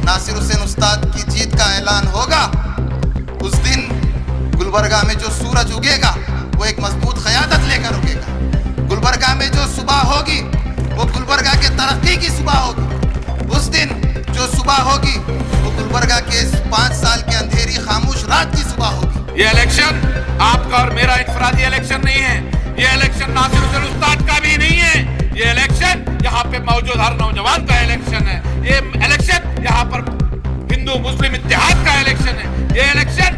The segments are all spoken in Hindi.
नासिर हुसैन उस्ताद की जीत का ऐलान होगा, उस दिन गुलबर्गा में जो सूरज उगेगा वो एक मजबूत क़यादत लेकर उगेगा। गुलबर्गा में जो सुबह होगी वो गुलबर्गा के तरक्की की सुबह होगी। उस दिन जो सुबह होगी वो गुलबर्गा के 5 साल के अंधेरी खामोश रात की सुबह होगी। ये इलेक्शन आपका और मेरा इनफरादी इलेक्शन नहीं है। ये इलेक्शन नासिर हुसैन उस्ताद का भी नहीं है। ये इलेक्शन यहाँ पे मौजूद हर नौजवान का इलेक्शन है। ये इलेक्शन यहाँ पर हिंदू मुस्लिम इत्तेहाद का इलेक्शन है। ये इलेक्शन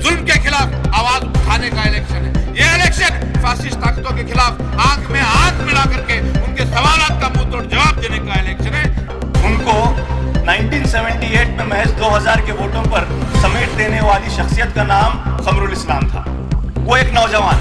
जुल्म के खिलाफ आवाज उठाने का इलेक्शन है। ये इलेक्शन फासिस्ट ताकतों के खिलाफ आंख में आंख मिला करके उनके सवालात का मुंह तोड़ जवाब देने का इलेक्शन है। उनको 1978 में महज 2000 के वोटों पर समेट देने वाली शख्सियत का नाम कमरुल इस्लाम था। वो एक नौजवान,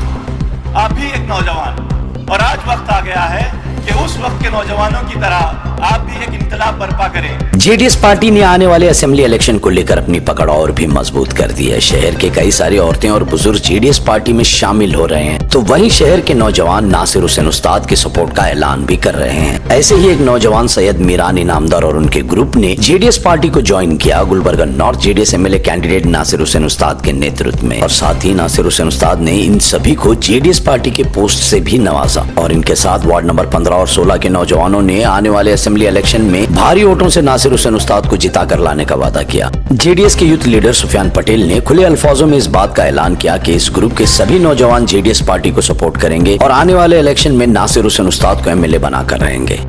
आप भी एक नौजवान, और आज वक्त आ गया है कि उस वक्त के नौजवानों की तरह आप भी एक इनकलाब बर्पा करें। जेडीएस पार्टी ने आने वाले असेंबली इलेक्शन को लेकर अपनी पकड़ और भी मजबूत कर दी है। शहर के कई सारी औरतें और बुजुर्ग जेडीएस पार्टी में शामिल हो रहे हैं, तो वहीं शहर के नौजवान नासिर हुसैन उस्ताद के सपोर्ट का ऐलान भी कर रहे हैं। ऐसे ही एक नौजवान सैयद मीरान इनामदार और उनके ग्रुप ने जेडीएस पार्टी को ज्वाइन किया Gulbarga north JDS MLA candidate Nasir Hussain Ustad के नेतृत्व में। और साथ ही नासिर हुसैन उस्ताद ने इन सभी को जेडीएस पार्टी के पोस्ट से भी नवाजा और इनके साथ वार्ड नंबर 15 और 16 के नौजवानों ने आने वाले असेंबली इलेक्शन में भारी वोटों से नासिर हुसैन उस्ताद को जिता कर लाने का वादा किया। जेडीएस के यूथ लीडर सुफियान पटेल ने खुले अल्फाजों में इस बात का ऐलान किया कि इस ग्रुप के सभी नौजवान जेडीएस पार्टी को सपोर्ट करेंगे और आने वाले इलेक्शन में नासिर हुसैन उस्ताद को एमएलए बनाकर रहेंगे।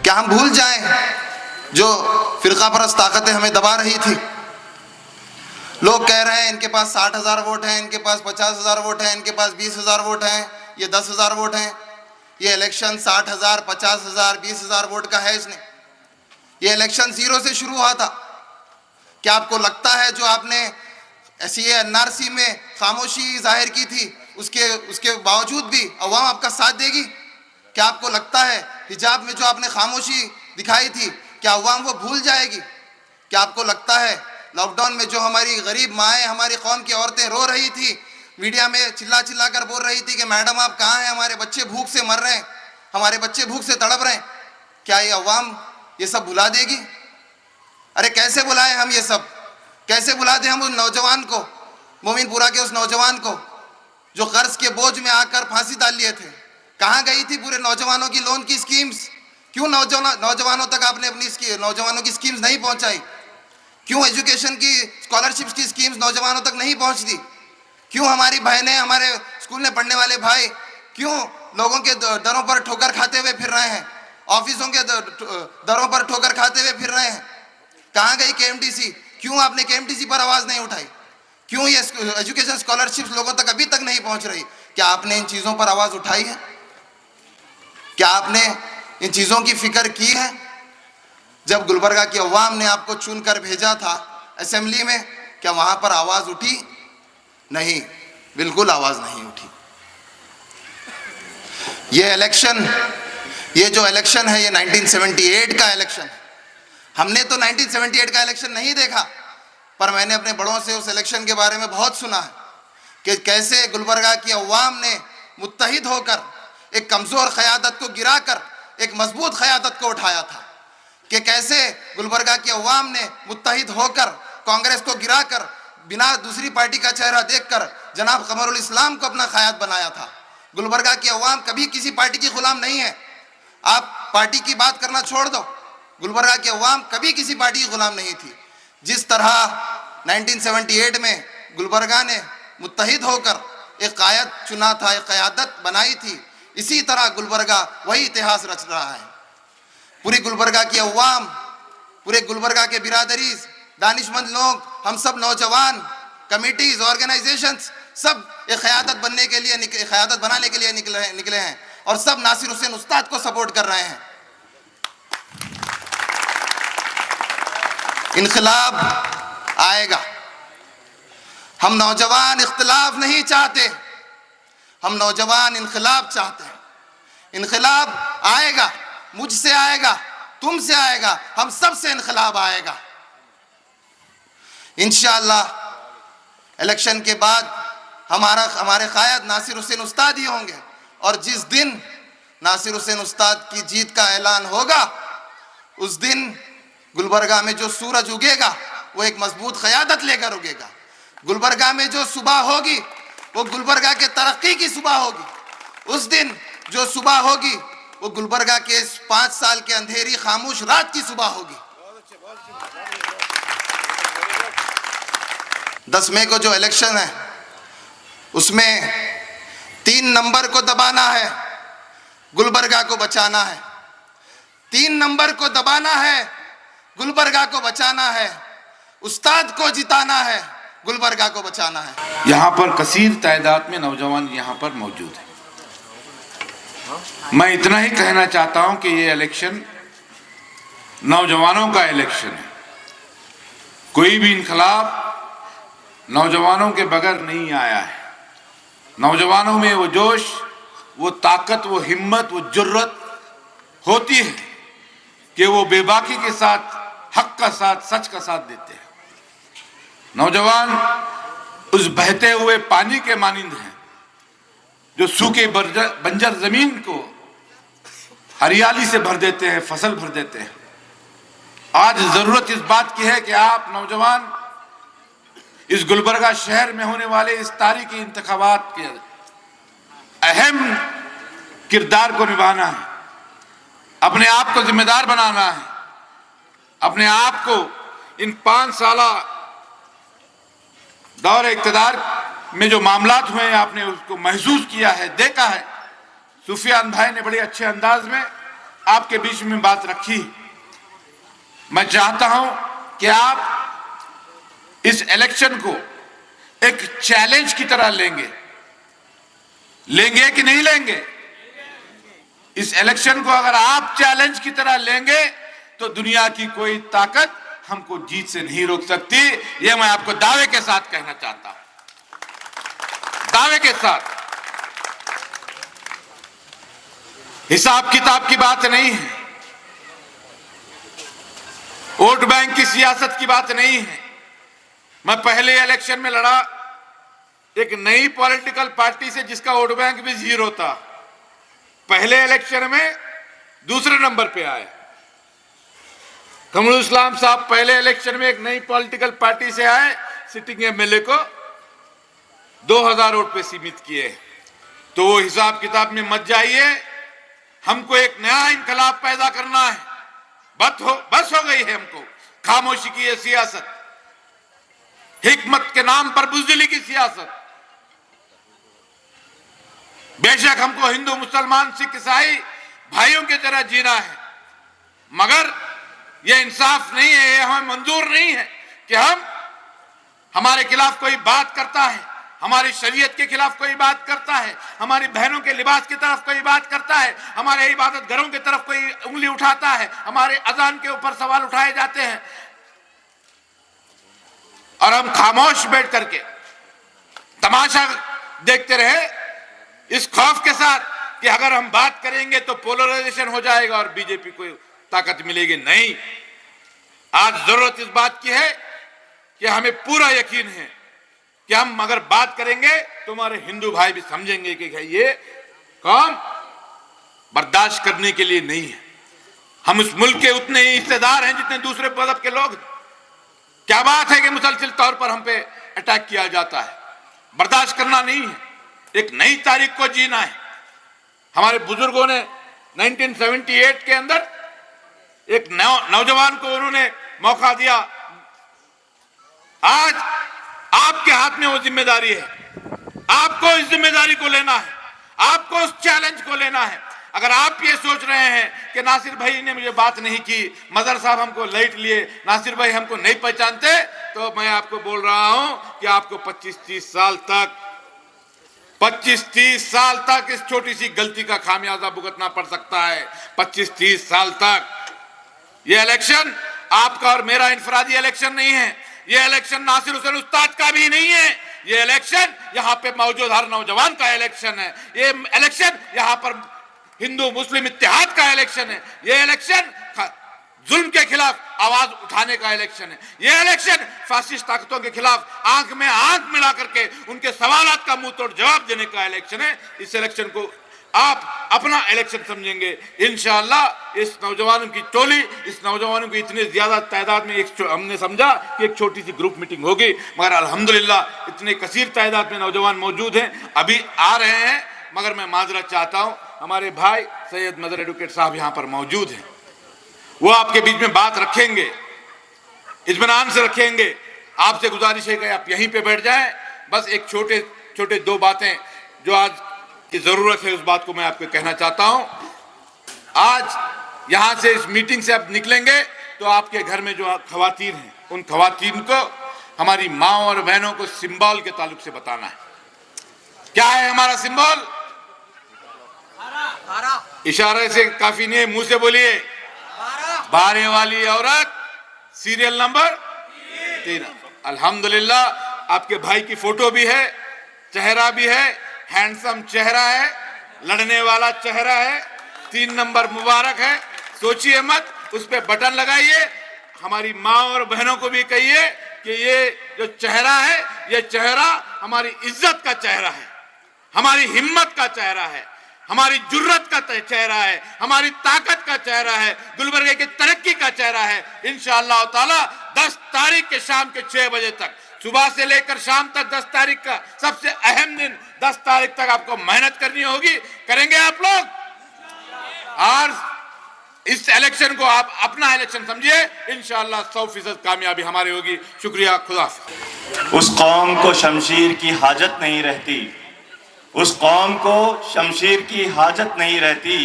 क्या हम भूल जाएं जो फिरका परस्त ताकतें हमें दबा रही थी? लोग कह रहे हैं इनके पास 60,000 वोट हैं, इनके पास 50,000 वोट हैं, इनके पास 20,000 वोट हैं, ये 10,000 वोट हैं। ये इलेक्शन 60,000, 50,000, 20,000 वोट का है इसने। ये इलेक्शन 0 से शुरू हुआ था। क्या आपको लगता है जो आपने सीए एनआरसी में खामोशी जाहिर की थी उसके बावजूद भी अवाम आपका साथ देगी? क्या आपको लगता है हिजाब में जो आपने खामोशी दिखाई थी क्या अवाम वो भूल जाएगी? क्या आपको लगता है लॉकडाउन में जो हमारी गरीब माएँ, हमारी कौम की औरतें रो रही थी, मीडिया में चिल्ला चिल्ला कर बोल रही थी कि मैडम आप कहाँ हैं, हमारे बच्चे भूख से मर रहे हैं, हमारे बच्चे भूख से तड़प रहे हैं, क्या ये अवाम ये सब भुला देगी? अरे कैसे बुलाएं हम ये सब? कैसे बुला दें हम उस नौजवान को, मोमिनपुरा के उस नौजवान को जो कर्ज के बोझ में आकर फांसी डाल लिए थे? कहाँ गई थी पूरे नौजवानों की लोन की स्कीम्स? क्यों नौजवानों तक आपने अपनी नौजवानों की स्कीम्स नहीं पहुंचाई? क्यों एजुकेशन की स्कॉलरशिप्स की स्कीम्स नौजवानों तक नहीं पहुंचती? क्यों हमारी बहनें, हमारे स्कूल में पढ़ने वाले भाई क्यों लोगों के दरों पर ठोकर खाते हुए फिर रहे हैं, ऑफिसों के दरों पर ठोकर खाते हुए फिर रहे हैं? कहाँ गई केएमटीसी? क्यों आपने केएमटीसी पर आवाज़ नहीं उठाई? क्यों ये एजुकेशन स्कॉलरशिप्स लोगों तक अभी तक नहीं पहुँच रही? क्या आपने इन चीज़ों पर आवाज़ उठाई है? क्या आपने इन चीज़ों की फिक्र की है? जब गुलबर्गा की अवाम ने आपको चुनकर भेजा था असेंबली में, क्या वहाँ पर आवाज़ उठी? नहीं, बिल्कुल आवाज़ नहीं उठी। ये जो इलेक्शन है ये 1978 का इलेक्शन है। हमने तो 1978 का इलेक्शन नहीं देखा, पर मैंने अपने बड़ों से उस इलेक्शन के बारे में बहुत सुना है कि कैसे गुलबर्गा की अवाम ने मुत्तहिद होकर एक कमज़ोर क़यादत को गिराकर एक मजबूत क़यादत को उठाया था, कि कैसे गुलबर्गा की अवाम ने मुत्तहिद होकर कांग्रेस को गिराकर बिना दूसरी पार्टी का चेहरा देखकर जनाब कमरुल इस्लाम को अपना क़याद बनाया था। गुलबर्गा की अवाम कभी किसी पार्टी की ग़ुलाम नहीं है। आप पार्टी की बात करना छोड़ दो, गुलबर्गा की अवाम कभी किसी पार्टी की ग़ुलाम नहीं थी। जिस तरह 1978 में गुलबर्गा ने मुत्तहिद होकर एक क़ायद चुना था, एक क़यादत बनाई थी, इसी तरह गुलबर्गा वही इतिहास रच रहा है। पूरी गुलबर्गा की अवाम, पूरे गुलबर्गा के बिरादरी, दानिशमंद लोग, हम सब नौजवान, कमिटीज़, ऑर्गेनाइजेशंस, सब एक क़यादत बनाने के लिए निकले हैं और सब नासिर हुसैन उस्ताद को सपोर्ट कर रहे हैं। इनकलाब आएगा। हम नौजवान इख्तिलाफ नहीं चाहते, हम नौजवान इनकलाब चाहते हैं। इनकलाब आएगा, मुझसे आएगा, तुमसे आएगा, हम सब से इनकलाब आएगा इंशाअल्लाह। इलेक्शन के बाद हमारे कायद नासिर हुसैन उस्ताद ही होंगे, और जिस दिन नासिर हुसैन उस्ताद की जीत का ऐलान होगा उस दिन गुलबर्गा में जो सूरज उगेगा वो एक मजबूत क़यादत लेकर उगेगा। गुलबर्गा में जो सुबह होगी वो गुलबर्गा के तरक्की की सुबह होगी। उस दिन जो सुबह होगी वो गुलबर्गा के इस 5 साल के अंधेरी खामोश रात की सुबह होगी। 10 मई को जो इलेक्शन है उसमें 3 नंबर को दबाना है, गुलबर्गा को बचाना है। 3 नंबर को दबाना है, गुलबर्गा को बचाना है, उस्ताद को जिताना है, गुलबर्गा को बचाना है। यहाँ पर कसीर तादाद में नौजवान यहाँ पर मौजूद हैं। मैं इतना ही कहना चाहता हूँ कि ये इलेक्शन नौजवानों का इलेक्शन है। कोई भी इनकलाब नौजवानों के बगैर नहीं आया है। नौजवानों में वो जोश, वो ताकत, वो हिम्मत, वो जुर्रत होती है कि वो बेबाकी के साथ, हक का साथ, सच का साथ देते हैं। नौजवान उस बहते हुए पानी के मानिंद हैं जो सूखे बंजर जमीन को हरियाली से भर देते हैं, फसल भर देते हैं। आज जरूरत इस बात की है कि आप नौजवान इस गुलबर्गा शहर में होने वाले इस तारीखी इंतखाबात के अहम किरदार को निभाना है, अपने आप को जिम्मेदार बनाना है, अपने आप को इन 5 साला दौर इक़्तिदार में जो मामलात हुए हैं आपने उसको महसूस किया है, देखा है। सुफियान भाई ने बड़े अच्छे अंदाज में आपके बीच में बात रखी। मैं चाहता हूं कि आप इस इलेक्शन को एक चैलेंज की तरह लेंगे कि नहीं लेंगे? इस इलेक्शन को अगर आप चैलेंज की तरह लेंगे तो दुनिया की कोई ताकत हमको जीत से नहीं रोक सकती। यह मैं आपको दावे के साथ कहना चाहता हूं, दावे के साथ। हिसाब किताब की बात नहीं है, वोट बैंक की सियासत की बात नहीं है। मैं पहले इलेक्शन में लड़ा एक नई पॉलिटिकल पार्टी से जिसका वोट बैंक भी 0 था। पहले इलेक्शन में दूसरे नंबर पे आए। कमरुल इस्लाम साहब पहले इलेक्शन में एक नई पॉलिटिकल पार्टी से आए, सिटिंग एमएलए को 2000 वोट पे सीमित किए। तो वो हिसाब किताब में मत जाइए। हमको एक नया इनकलाब पैदा करना है। बस हो गई है हमको खामोशी की ये सियासत, हिकमत के नाम पर बुज़दिली की सियासत। बेशक हमको हिंदू, मुसलमान, सिख, ईसाई भाइयों की तरह जीना है, मगर यह इंसाफ नहीं है, यह हमें मंजूर नहीं है कि हमारे खिलाफ कोई बात करता है, हमारी शरीयत के खिलाफ कोई बात करता है, हमारी बहनों के लिबास की तरफ कोई बात करता है, हमारे इबादत घरों की तरफ कोई उंगली उठाता है, हमारे अजान के ऊपर सवाल उठाए जाते हैं, और हम खामोश बैठ करके तमाशा देखते रहे इस खौफ के साथ कि अगर हम बात करेंगे तो पोलराइजेशन हो जाएगा और बीजेपी को ताकत मिलेगी। नहीं, आज जरूरत इस बात की है कि हमें पूरा यकीन है कि हम अगर बात करेंगे तो हमारे हिंदू भाई भी समझेंगे कि ये काम बर्दाश्त करने के लिए नहीं है। हम उस मुल्क के उतने ही हिस्सेदार हैं जितने दूसरे मजहब के लोग। क्या बात है कि मुसलसल तौर पर हम पे अटैक किया जाता है। बर्दाश्त करना नहीं है, एक नई तारीख को जीना है। हमारे बुजुर्गों ने 1978 के अंदर एक नौजवान को उन्होंने मौका दिया। आज आपके हाथ में वो जिम्मेदारी है, आपको इस जिम्मेदारी को लेना है, आपको उस चैलेंज को लेना है। अगर आप ये सोच रहे हैं कि नासिर भाई ने मुझे बात नहीं की, मजहर साहब हमको लाइट लिए, नासिर भाई हमको नहीं पहचानते, तो मैं आपको बोल रहा हूं कि आपको 25-30 साल तक इस छोटी सी गलती का खामियाजा भुगतना पड़ सकता है। 25-30 साल तक। यह इलेक्शन आपका और मेरा इनफरादी इलेक्शन नहीं है, यह इलेक्शन नासिर हुसैन उस्ताद का भी नहीं है। यह इलेक्शन यहाँ पे मौजूद हर नौजवान का इलेक्शन है। ये इलेक्शन यहाँ पर हिंदू मुस्लिम इत्तेहाद का इलेक्शन है। ये इलेक्शन जुल्म के खिलाफ आवाज उठाने का इलेक्शन है। ये इलेक्शन फासिस्ट ताकतों के खिलाफ आंख में आंख मिला करके उनके सवालात का मुंह तोड़ जवाब देने का इलेक्शन है। इस इलेक्शन को आप अपना इलेक्शन समझेंगे इंशाअल्लाह। इस नौजवानों की टोली, इस नौजवानों की इतनी ज्यादा तादाद में हमने समझा कि एक छोटी सी ग्रुप मीटिंग होगी, मगर अल्हम्दुलिल्लाह इतने कसीर तादाद में नौजवान मौजूद हैं, अभी आ रहे हैं। मगर मैं माजरत चाहता हूं, हमारे भाई सैयद मदर एडवोकेट साहब यहां पर मौजूद हैं, वो आपके बीच में बात रखेंगे, इत्मीनान से रखेंगे। आपसे गुजारिश है कि आप यहीं पे बैठ जाएं। बस एक छोटे छोटे दो बातें जो आज की जरूरत है उस बात को मैं आपको कहना चाहता हूं। आज यहां से इस मीटिंग से आप निकलेंगे तो आपके घर में जो खवातीन हैं उन खवातीन को, हमारी माँ और बहनों को सिंबल के ताल्लुक से बताना है। क्या है हमारा सिंबल? इशारे से काफी नहीं है, मुंह से बोलिए। बारे वाली औरत, सीरियल नंबर 3। अल्हम्दुलिल्लाह आपके भाई की फोटो भी है, चेहरा भी है, हैंडसम चेहरा है, लड़ने वाला चेहरा है, 3 नंबर मुबारक है। सोचिए मत, उस पे बटन लगाइए। हमारी माँ और बहनों को भी कहिए कि ये जो चेहरा है, ये चेहरा हमारी इज्जत का चेहरा है, हमारी हिम्मत का चेहरा है, हमारी जुर्रत का चेहरा है, हमारी ताकत का चेहरा है, गुलबर्गे की तरक्की का चेहरा है। इंशाअल्लाह ताला 10 तारीख के शाम के 6 बजे तक, सुबह से लेकर शाम तक 10 तारीख का सबसे अहम दिन, 10 तारीख तक आपको मेहनत करनी होगी। करेंगे आप लोग? और इस इलेक्शन को आप अपना इलेक्शन समझिए। इंशाअल्लाह 100% कामयाबी हमारी होगी। शुक्रिया, खुदा। उस कौम को शमशीर की हाजत नहीं रहती, उस कौम को शमशीर की हाजत नहीं रहती,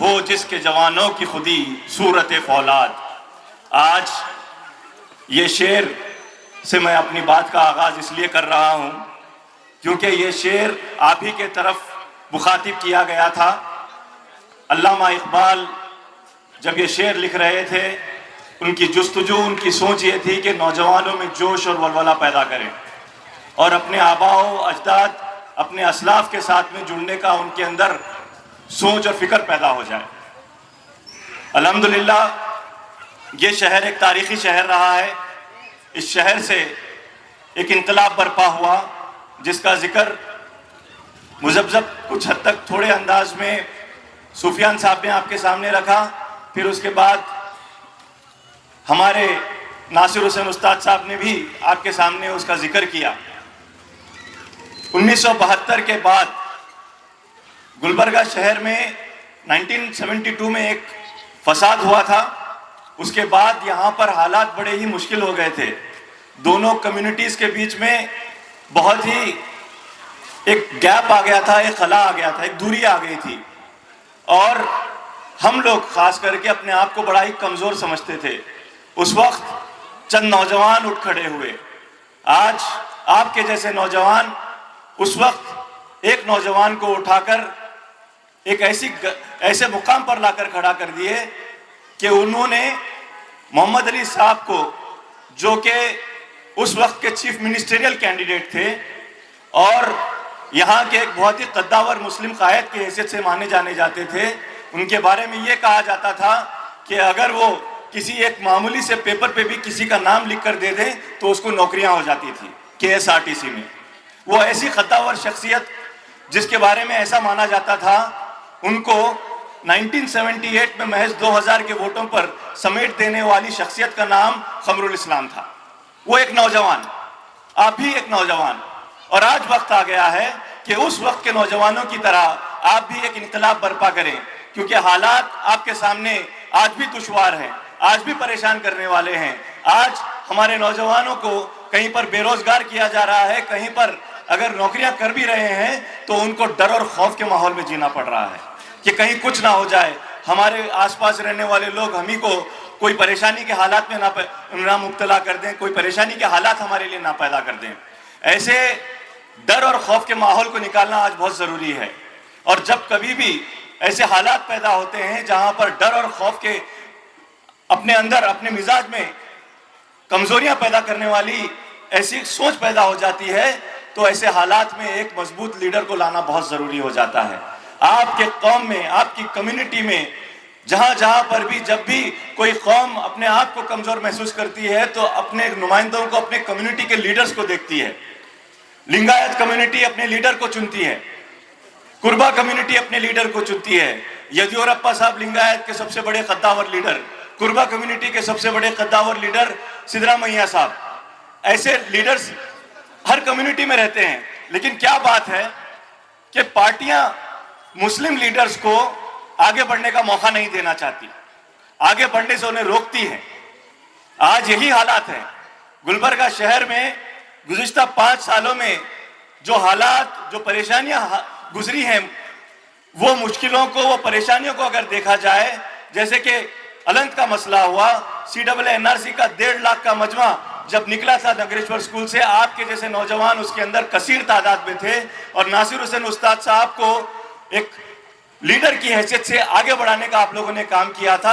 हो जिसके जवानों की खुदी सूरत फौलाद। आज ये शेर से मैं अपनी बात का आगाज इसलिए कर रहा हूँ क्योंकि ये शेर आप ही के तरफ मुखातिब किया गया था। अल्लामा इकबाल जब ये शेर लिख रहे थे, उनकी जुस्तजू, उनकी सोच ये थी कि नौजवानों में जोश और वलवला पैदा करें और अपने आबाओ अजदाद, अपने असलाफ के साथ में जुड़ने का उनके अंदर सोच और फिक्र पैदा हो जाए। अल्हम्दुलिल्लाह ये शहर एक तारीखी शहर रहा है। इस शहर से एक इनकलाब बर्पा हुआ जिसका जिक्र मुजब्जब कुछ हद तक थोड़े अंदाज में सुफियान साहब ने आपके सामने रखा। फिर उसके बाद हमारे नासिर हुसैन उस्ताद साहब ने भी आपके सामने उसका जिक्र किया। 1972 के बाद गुलबर्गा शहर में 1972 में एक फसाद हुआ था। उसके बाद यहाँ पर हालात बड़े ही मुश्किल हो गए थे। दोनों कम्युनिटीज़ के बीच में बहुत ही एक गैप आ गया था, एक खला आ गया था, एक दूरी आ गई थी और हम लोग खास करके अपने आप को बड़ा ही कमज़ोर समझते थे। उस वक्त चंद नौजवान उठ खड़े हुए। आज आपके जैसे नौजवान उस वक्त एक नौजवान को उठाकर एक ऐसे मुकाम पर लाकर खड़ा कर दिए कि उन्होंने मोहम्मद अली साहब को, जो कि उस वक्त के चीफ मिनिस्टरियल कैंडिडेट थे और यहाँ के एक बहुत ही कद्दावर मुस्लिम कायद की हैसियत से माने जाने जाते थे, उनके बारे में ये कहा जाता था कि अगर वो किसी एक मामूली से पेपर पे भी किसी का नाम लिख कर दे दें तो उसको नौकरियां हो जाती थी KSRTC में। वो ऐसी कद्दावर शख्सियत जिसके बारे में ऐसा माना जाता था, उनको 1978 में महज 2000 के वोटों पर समेट देने वाली शख्सियत का नाम खमरुल इस्लाम था। वो एक नौजवान, आप भी एक नौजवान, और आज वक्त आ गया है कि उस वक्त के नौजवानों की तरह आप भी एक इनकलाब बर्पा करें, क्योंकि हालात आपके सामने आज भी दुश्वार हैं, आज भी परेशान करने वाले हैं। आज हमारे नौजवानों को कहीं पर बेरोजगार किया जा रहा है, कहीं पर अगर नौकरियां कर भी रहे हैं तो उनको डर और खौफ के माहौल में जीना पड़ रहा है कि कहीं कुछ ना हो जाए, हमारे आसपास रहने वाले लोग हम ही को कोई परेशानी के हालात में ना मुब्तला कर दें, कोई परेशानी के हालात हमारे लिए ना पैदा कर दें। ऐसे डर और खौफ के माहौल को निकालना आज बहुत ज़रूरी है। और जब कभी भी ऐसे हालात पैदा होते हैं जहां पर डर और खौफ के अपने अंदर, अपने मिजाज में कमजोरियां पैदा करने वाली ऐसी सोच पैदा हो जाती है, तो ऐसे हालात में एक मजबूत लीडर को लाना बहुत ज़रूरी हो जाता है। आपके कौम में, आपके आपकी कम्युनिटी में जहां जहां पर भी जब भी कोई कौम अपने आप को कमजोर महसूस करती है तो अपने नुमाइंदों को, अपने कम्युनिटी के लीडर्स को देखती है। लिंगायत कम्युनिटी अपने लीडर को चुनती है, कुर्बा कम्युनिटी अपने लीडर को चुनती है। येदियुरप्पा साहब लिंगायत के सबसे बड़े कद्दावर लीडर, कुर्बा कम्युनिटी के सबसे बड़े कद्दावर लीडर सिद्धरामैया साहब। ऐसे लीडर्स हर कम्युनिटी में रहते हैं, लेकिन क्या बात है कि पार्टियां मुस्लिम लीडर्स को आगे बढ़ने का मौका नहीं देना चाहती, आगे बढ़ने से उन्हें रोकती है। आज यही हालात है। गुलबर्गा शहर में गुज़िश्ता 5 सालों में जो हालात, जो परेशानियां गुजरी हैं, वो मुश्किलों को, वो परेशानियों को अगर देखा जाए, जैसे कि अलंत का मसला हुआ, CAA-NRC का 1.5 लाख का मजमा जब निकला था नगरेश्वर स्कूल से, आपके जैसे नौजवान उसके अंदर कसीर तादाद में थे और नासिर हुसैन उस्ताद साहब को एक लीडर की हैसियत से आगे बढ़ाने का आप लोगों ने काम किया था।